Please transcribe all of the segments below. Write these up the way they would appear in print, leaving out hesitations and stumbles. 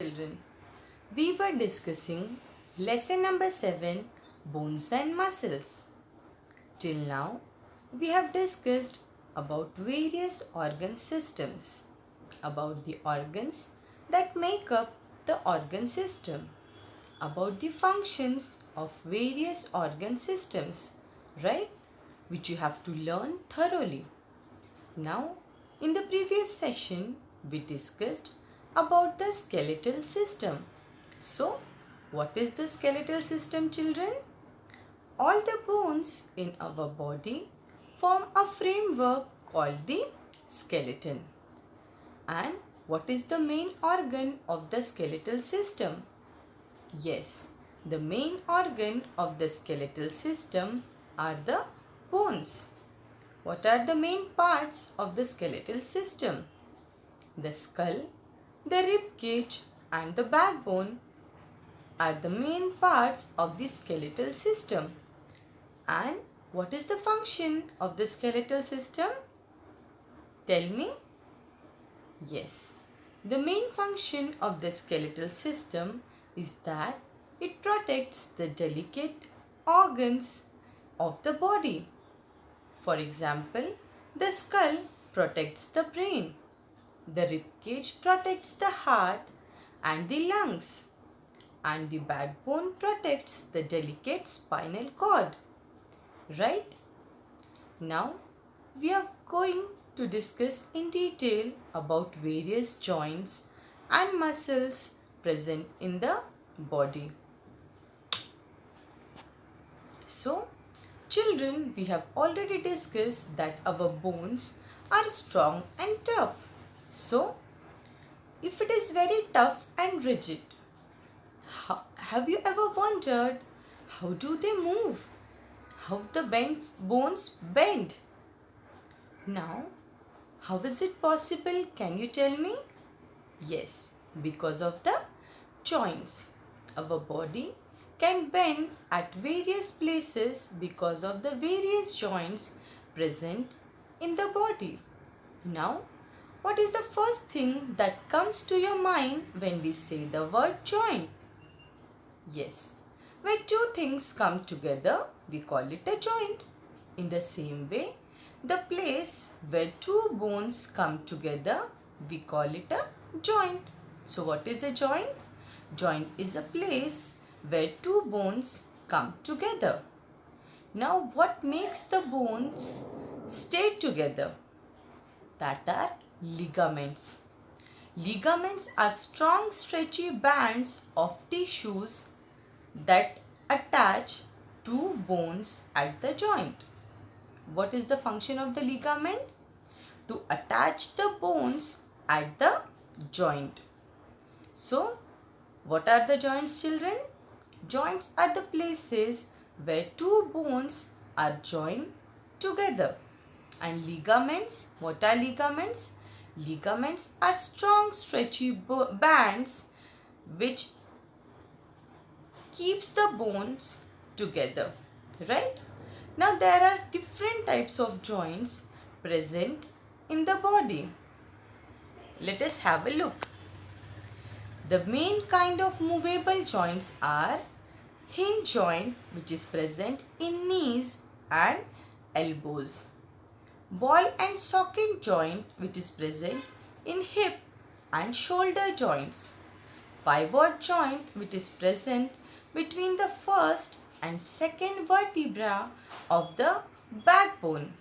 Children, we were discussing lesson number 7, bones and muscles. Till now, we have discussed about various organ systems, about the organs that make up the organ system, about the functions of various organ systems, right? Which you have to learn thoroughly. Now, in the previous session, we discussed about the skeletal system. So, what is the skeletal system, children? All the bones in our body form a framework called the skeleton. And what is the main organ of the skeletal system? Yes, the main organ of the skeletal system are the bones. What are the main parts of the skeletal system? The skull, the rib cage and the backbone are the main parts of the skeletal system. And what is the function of the skeletal system? Tell me. Yes, the main function of the skeletal system is that it protects the delicate organs of the body. For example, the skull protects the brain, the ribcage protects the heart and the lungs, and the backbone protects the delicate spinal cord. Right? Now, we are going to discuss in detail about various joints and muscles present in the body. So, children, we have already discussed that our bones are strong and tough. So, if it is very tough and rigid, have you ever wondered how do they move? How the bones bend? Now, how is it possible? Can you tell me? Yes, because of the joints. Our body can bend at various places because of the various joints present in the body. Now, what is the first thing that comes to your mind when we say the word joint? Yes, when two things come together, we call it a joint. In the same way, the place where two bones come together, we call it a joint. So what is a joint? Joint is a place where two bones come together. Now what makes the bones stay together? That are ligaments. Ligaments are strong stretchy bands of tissues that attach two bones at the joint. What is the function of the ligament? To attach the bones at the joint. So, what are the joints, children? Joints are the places where two bones are joined together. And ligaments, what are ligaments? Ligaments are strong stretchy bands which keeps the bones together, right? Now there are different types of joints present in the body. Let us have a look. The main kind of movable joints are hinge joint, which is present in knees and elbows. Ball and socket joint, which is present in hip and shoulder joints. Pivot joint, which is present between the first and second vertebra of the backbone.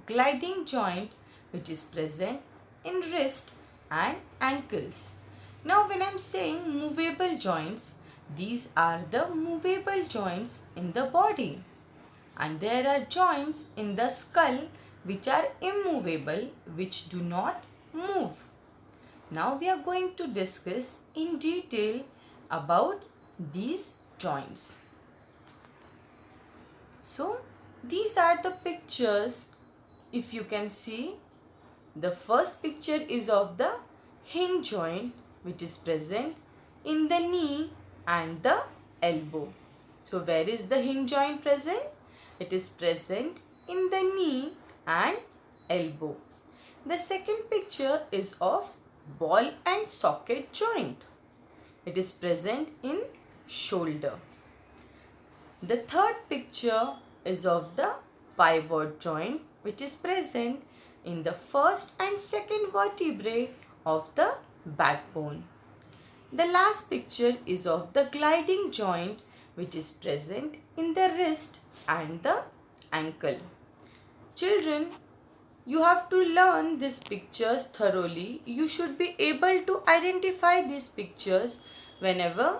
Gliding joint, which is present in wrist and ankles. Now when I am saying movable joints, these are the movable joints in the body. And there are joints in the skull which are immovable, which do not move. Now we are going to discuss in detail about these joints. So these are the pictures. If you can see, the first picture is of the hinge joint, which is present in the knee and the elbow. So where is the hinge joint present? It is present in the knee and elbow. The second picture is of ball and socket joint. It is present in shoulder. The third picture is of the pivot joint, which is present in the first and second vertebrae of the backbone. The last picture is of the gliding joint, which is present in the wrist and the ankle. Children, you have to learn these pictures thoroughly. You should be able to identify these pictures whenever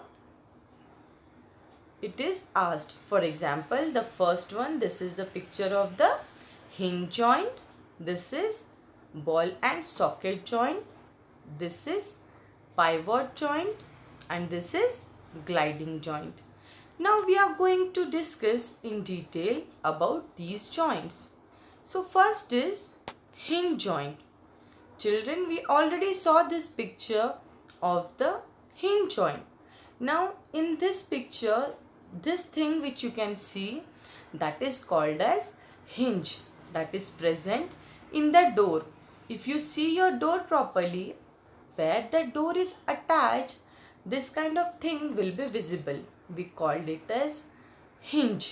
it is asked. For example, the first one, this is a picture of the hinge joint. This is ball and socket joint. This is pivot joint, and this is gliding joint. Now we are going to discuss in detail about these joints. So first is hinge joint. Children, we already saw this picture of the hinge joint. Now in this picture, this thing which you can see, that is called as hinge, that is present in the door. If you see your door properly, where the door is attached, this kind of thing will be visible. We call it as hinge.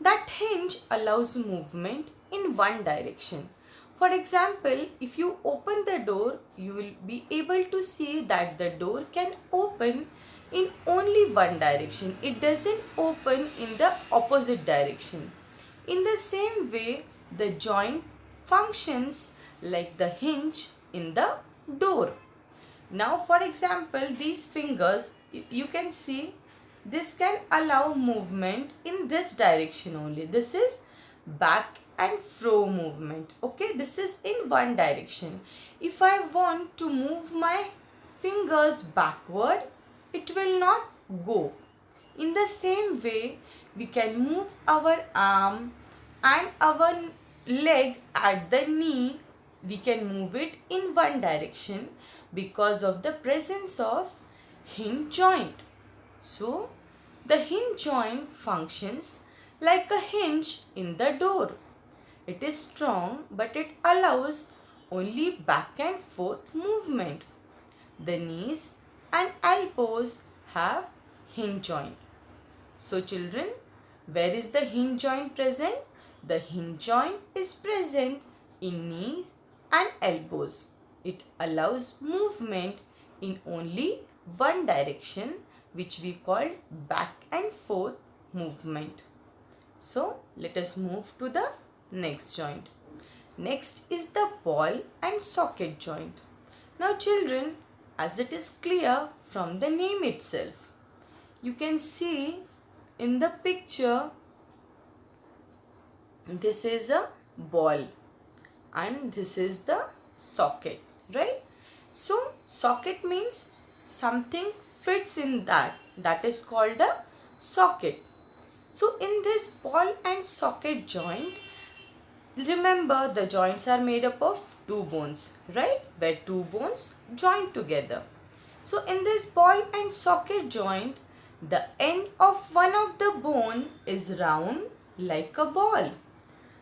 That hinge allows movement in one direction. For example, if you open the door, you will be able to see that the door can open in only one direction. It doesn't open in the opposite direction. In the same way, the joint functions like the hinge in the door. Now, for example, these fingers, you can see this can allow movement in this direction only. This is back and fro movement. Okay, this is in one direction. If I want to move my fingers backward, it will not go. In the same way, we can move our arm and our leg at the knee. We can move it in one direction because of the presence of hinge joint. So, the hinge joint functions like a hinge in the door. It is strong, but it allows only back and forth movement. The knees and elbows have hinge joint. So children, where is the hinge joint present? The hinge joint is present in knees and elbows. It allows movement in only one direction, which we call back and forth movement. So let us move to the next joint. Next is the ball and socket joint. Now children, as it is clear from the name itself, you can see in the picture, this is a ball and this is the socket, right? So socket means something fits in that is called a socket. So in this ball and socket joint, remember the joints are made up of two bones, right? Where two bones join together. So in this ball and socket joint, the end of one of the bone is round like a ball,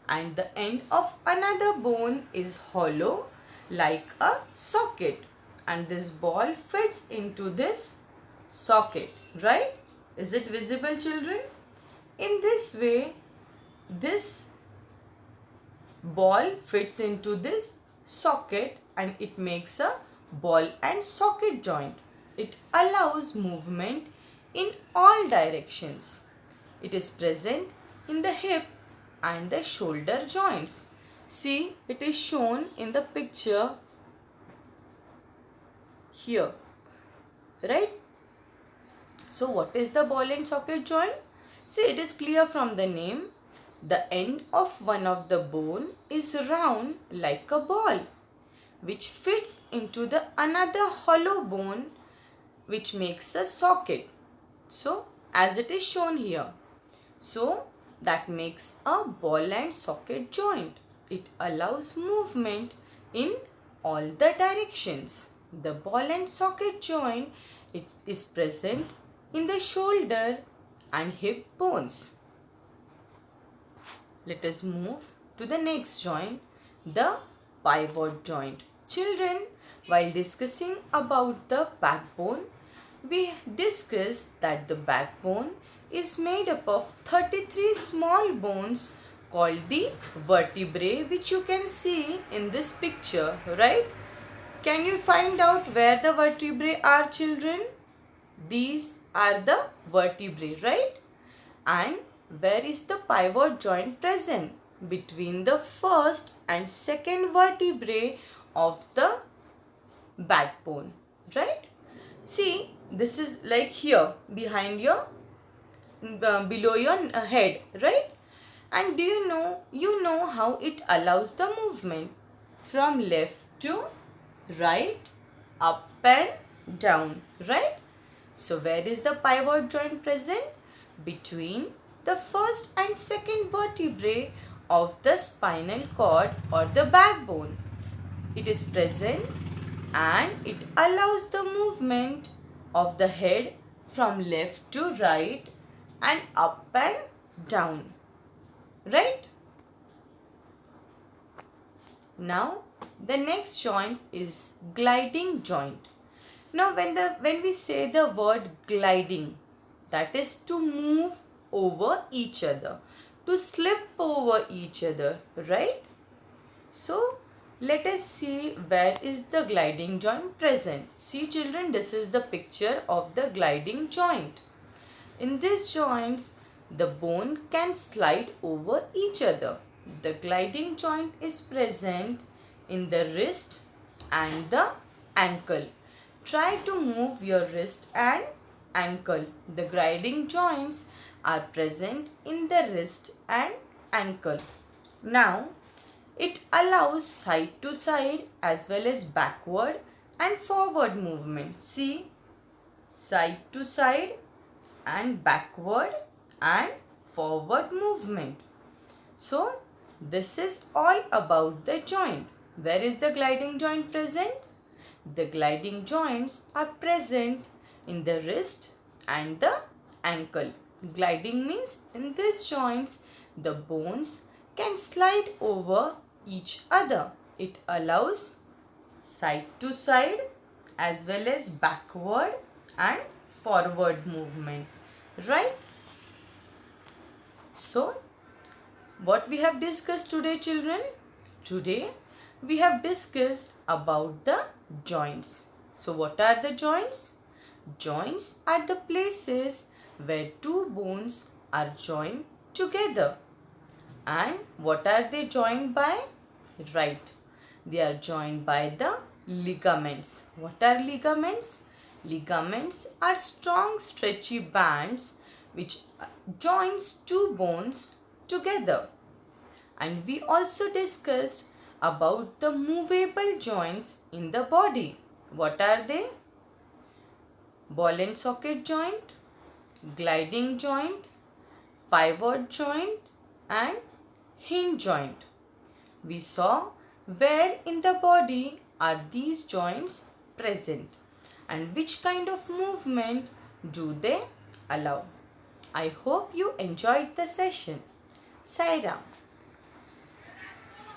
and the end of another bone is hollow like a socket, and this ball fits into this socket, right? Is it visible, children? In this way, this ball fits into this socket and it makes a ball and socket joint. It allows movement in all directions. It is present in the hip and the shoulder joints. See, it is shown in the picture here, right? So what is the ball and socket joint? See, it is clear from the name. The end of one of the bone is round like a ball, which fits into the another hollow bone, which makes a socket. So as it is shown here, so that makes a ball and socket joint. It allows movement in all the directions. The ball and socket joint, it is present in the shoulder and hip bones. Let us move to the next joint, the pivot joint. Children, While discussing about the backbone, we discussed that the backbone is made up of 33 small bones called the vertebrae, which you can see in this picture, right? Can you find out where the vertebrae are, children? These are the vertebrae, right? And where is the pivot joint present? Between the first and second vertebrae of the backbone, right? See, this is like here behind your below your head, right? And do you know how it allows the movement from left to right, up and down, right? So where is the pivot joint present? Between the first and second vertebrae of the spinal cord or the backbone. It is present and it allows the movement of the head from left to right and up and down, right? Now the next joint is gliding joint. Now when we say the word gliding, that is to move over each other, to slip over each other, right? So let us see where is the gliding joint present. See children, this is the picture of the gliding joint. In these joints, the bone can slide over each other. The gliding joint is present in the wrist and the ankle. Try to move your wrist and ankle. The gliding joints are present in the wrist and ankle. Now, it allows side to side as well as backward and forward movement. See, side to side and backward and forward movement. So, this is all about the joint. Where is the gliding joint present? The gliding joints are present in the wrist and the ankle. Gliding means in these joints, the bones can slide over each other. It allows side to side as well as backward and forward movement, right? So, what we have discussed today, children? Today, we have discussed about the joints. So, what are the joints? Joints are the places where two bones are joined together. And what are they joined by? Right. They are joined by the ligaments. What are ligaments? Ligaments are strong stretchy bands which joins two bones together. And we also discussed about the movable joints in the body. What are they? Ball and socket joint, gliding joint, pivot joint and hinge joint. We saw where in the body are these joints present and which kind of movement do they allow. I hope you enjoyed the session. Sai Ram.